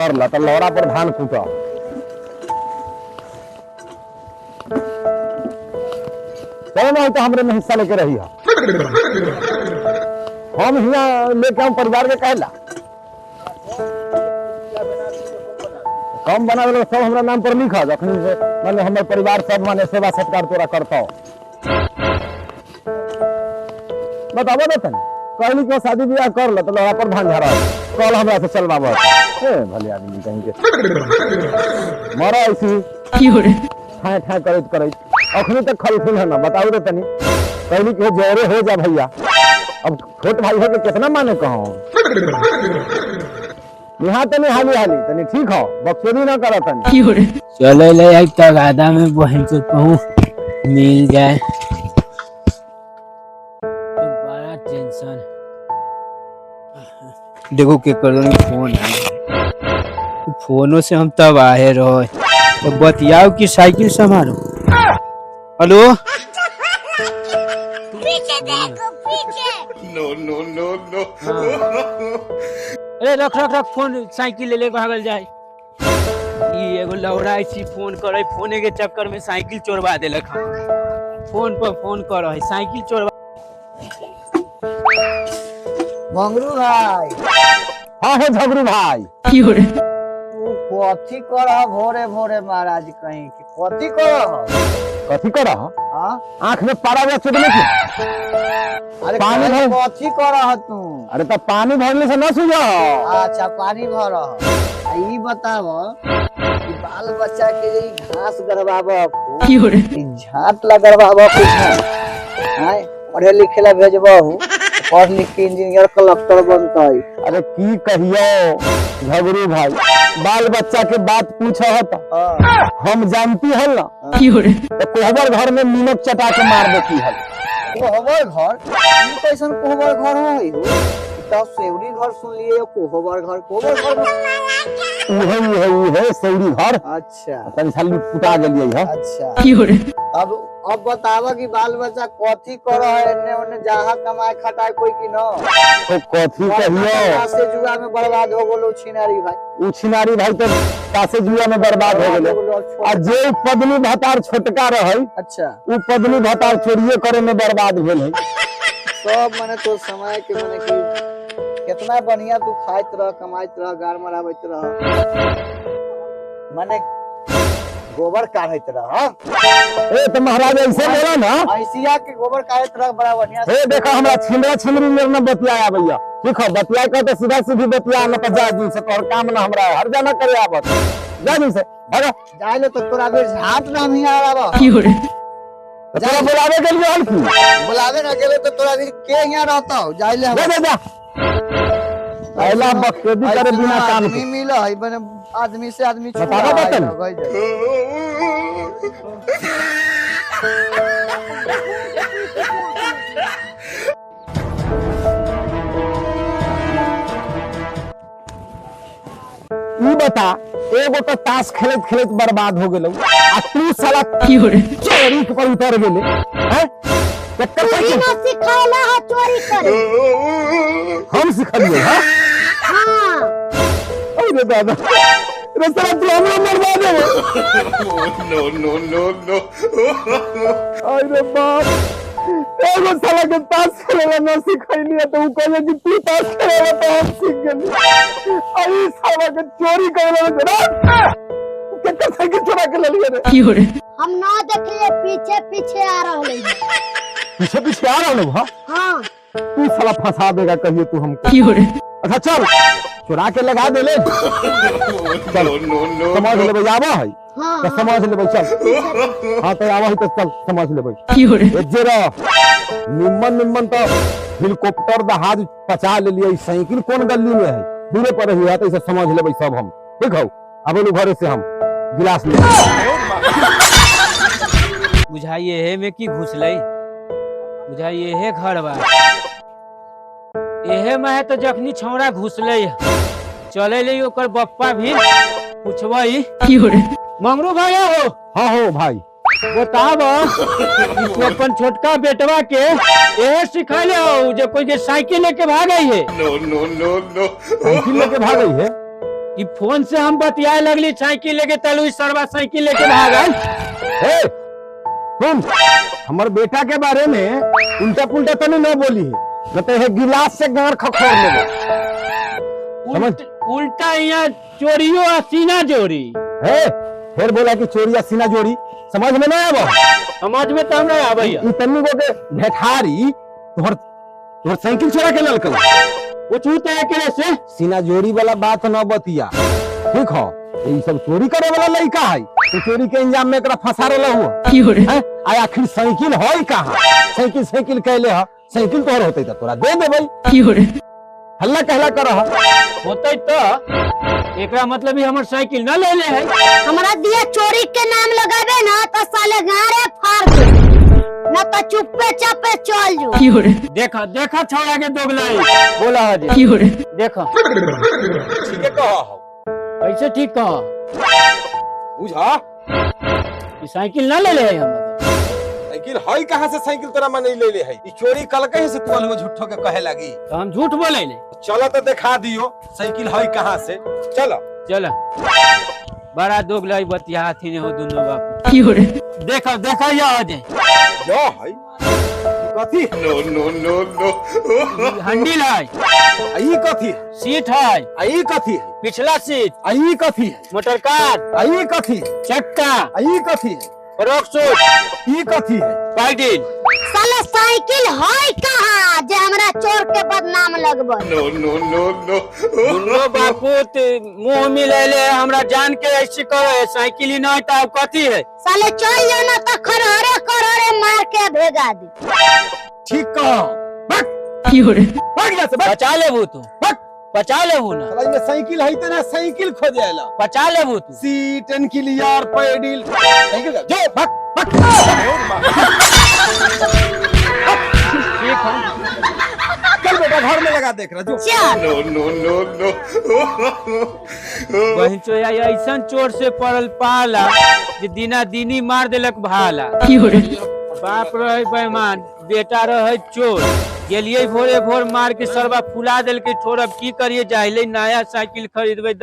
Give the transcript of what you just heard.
कर ला तो लौरा पर धान कूटा चलो ना तो हमरे में हिस्सा लेके रही है हम यहाँ लेके हम परिवार के कहला कम बना सब हमरा नाम पर लिखा जखनी से माने हमर परिवार सब माने सेवा सत्कार तोरा करता बताबो ना तनी कहली को शादी ब्याह कर ल तो लड़ा पर धान झरा कल हमरा से चलबाबो ए भले आदमी कहीं के मरा ऐसी की हो रे ठाए ठाए करत अखनी तक खलफिन है ना बताओ रे तनी कहली के जोरे हो जा भैया अब छोट भाई हो के कितना माने कहूं यहाँ तनी हाली हाली तनी ठीक हो बकचोदी ना करा तनी की हो रे चले ले एक तक आधा में बहन से कहूं मिल जाए तो बड़ा टेंशन देखो के करो फोन है फोनों से हम तब आए रहो तो बतियाओ कि साइकिल संभालो हेलो पीछे देखो पीछे नो नो नो नो अरे रख रख रख फोन साइकिल ले ले भागल जाए ई एगो लौड़ा ऐसी फोन करे फोने के चक्कर में साइकिल चोरवा देलक फोन पर फोन कर रहे साइकिल चोरवा मंगरू भाई हां हो झगरू भाई की हो रे तू कथी करह भोरे भोरे महाराज कहीं कि कथी करह कथी करा हां आंख में पारा हुआ चुदले की अरे पानी भर कथी करह तू अरे तो पानी भरने से ना सुझा अच्छा पानी भरह ई बताव कि बाल बच्चा के जे घास गरबाब की हो रे ई झाट लगरबाब कुछ हां पढ़े लिखे ला भेजबहू पढ़ लिख के इंजीनियर कलेक्टर बनतई अरे की कहियो झगरू भाई बाल बच्चा के बात पूछ हम जानती है ना की हो रे तो कोहबर घर में नीमक चटा के मार देती है कोहबर घर ई कैसन कोहबर घर है हो तब सेवरी घर सुन लिए कोहबर घर में उहे सौरी घर अच्छा तनी साली पुता गेलिए है अच्छा की हो रे अब बतावा कि बाल बच्चा कथी कर है एने ओने जहां कमाए खटाए कोई की न तो कथी कहियो से जुआ में बर्बाद हो गेलो छिनारी भाई उ छिनारी भाई तो कासे जुआ में बर्बाद हो गेले आ जे पदनी भतार छोटका रहे अच्छा उ पदनी भतार चोरिए करे में बर्बाद भेल है सब माने तो समय के माने कि कितना बढ़िया तू खाइत रह कमाइत रह गार मरावत रह माने गोबर काढ़त रह ए तो महाराज ऐसे बोला ना ऐसिया के गोबर काढ़त रह बड़ा बढ़िया हे देखा हमरा छिमरा छिमरी मेरे ना बतियाया भैया ठीक है बतिया का तो सीधा सीधी बतिया ना पजा दिन से तोहर काम ना हमरा हर जाना करे आवत जा दिन से भागा जाइले तो तोरा बेर झाट नाम ही आ रहा की हो रे तेरा बुलावे के लिए हल की बुलावे ना गेले तो तोरा बेर के यहां रहता हो जाइले जा जा पहला बखदी करे बिना काम के मिल है बने आदमी से आदमी बतावा बतन ई बता एगो तो ताश खेलत खेलत बर्बाद हो गेलौ आ तू साला की हो रे चोरी पर उतर गेले हैं चक्कर चोरी ना सिखाला है चोरी करे हम सिखलिए हां हां अरे दादा रे साला तू हमरा बर्बाद हो नो नो नो नो अरे बाप एगो साला के ताश खेलेला ना सिखैली तो उ कहले कि तू ताश खेलेला तो हम सीख गेली आई साला के चोरी करेला ना कितना साइकिल चोरा के ले लिए रे की हो रे हम ना देखिए पीछे पीछे आ रहे हैं पीछे पीछे आ रहा है हां तू साला फंसा देगा कहिए तू हमको की हो रे अच्छा चल चुरा के लगा दे ले नो नो नो समझ ले भाई आवा है हां तो समझ ले भाई चल हां तो आवा है तो चल समझ ले भाई की हो रे जरा निम्मन तो हेलीकॉप्टर जहाज पचा ले लिया साइकिल कौन गली में है दूरे पर ही है तो इसे समझ ले भाई सब हम ठीक हो अब लोग घरे से हम गिलास ले बुझाइए है में की घुसलै बुझाइए है घर बा एहे में है तो जखनी छौड़ा घुसलै चले ले ओकर बप्पा भी पूछबई की हो रे मंगरू भाई हो हाँ हो भाई बताब तू अपन छोटका बेटवा के एहे सिखले हो जो कोई के साइकिल लेके भागई है no no no no cycle लेके भाग गई है कि फोन से हम बतियाए लगली साइकिल लेके तलू सरवा साइकिल लेके भागल। हे सुन, हमर बेटा के बारे में उल्टा पुल्टा तने न बोली है, न तो है गिलास से गार खखोर लेबे। समझ? उल्टा यहाँ चोरियो आ सीना जोड़ी। हे फिर बोला कि चोरिया सीना जोड़ी, समझ में नहीं आवा? समझ में तो हमरा आबैया। ई तन्नी को के भेठारी तोहर साइकिल चोरा के ललकल। पूछू तो एकरे से सीना जोड़ी वाला बात न बतिया, ठीक हो? ये सब चोरी करे वाला लड़का है, तो चोरी के इंजाम में एकरा फंसा रहल हुआ। आ आखिर साइकिल है कहाँ? साइकिल कहले ह, साइकिल तोहर होते तो तोरा दे देबै। हल्ला कहला कर होते तो एकरा मतलब ही हमर साइकिल न ले ले है। हमरा दिया चोरी के नाम लगाबे ना तो साले गारे फाड़ दे, न तो चुप्पे चापे चल जो। देखा देखा छौड़ा के दोगलाई बोला है जे। देखा ठीक है कह कैसे ठीक कहा बुझा कि साइकिल न ले ले है हम। साइकिल है कहाँ से? साइकिल तोरा मन नहीं ले ले है, ई चोरी कल कहीं से तू अलगो झूठो के कहे लगी। तो हम झूठ बोले ले। चलो तो दिखा दियो साइकिल है कहाँ से। चलो चल बड़ा दोगलाई बतिया हाथी ने हो दोनों बाप। देखा देखा या आ जाए यो है कथी? No, no, no, no. Handle है, आई कथी? सीट है, आई कथी? पिछला सीट, आई कथी? मोटर कार, आई कथी? चक्का, आई कथी? रॉक सूट, ई कथी है? पैडिल। साले साइकिल है कहाँ जे हमरा चोर के बदनाम लगबे? No, no, no, no. दुनो बापूत मुंह मिले ले हमरा जान के ऐसे कहे साइकिल ही नहीं तो अब कथी है। साले चल जो ना तो खरहरे मार के भेगा दी। ठीक कहो। भाग जा से भाग। बचा लेबू तू, भाग। बचा लेबू ना, साला में साइकिल है ना, साइकिल खो जाएला। बचा लेबू तू। Seat and clear pedal cycle जा जो भाग भाग। ठीक है चल बेटा घर में लगा देख रहा जो। चल No, no, no, no. बहन चोया ऐसन चोर से पड़ल पाला जे दिना दिनी मार देलक भाला। बाप रहे बेईमान, बेटा रहे चोर। गेलिए भोरे भोर मार के सरवा फुला दिल के छोड़। अब की करिए, जाहिले नया साइकिल खरीदबे।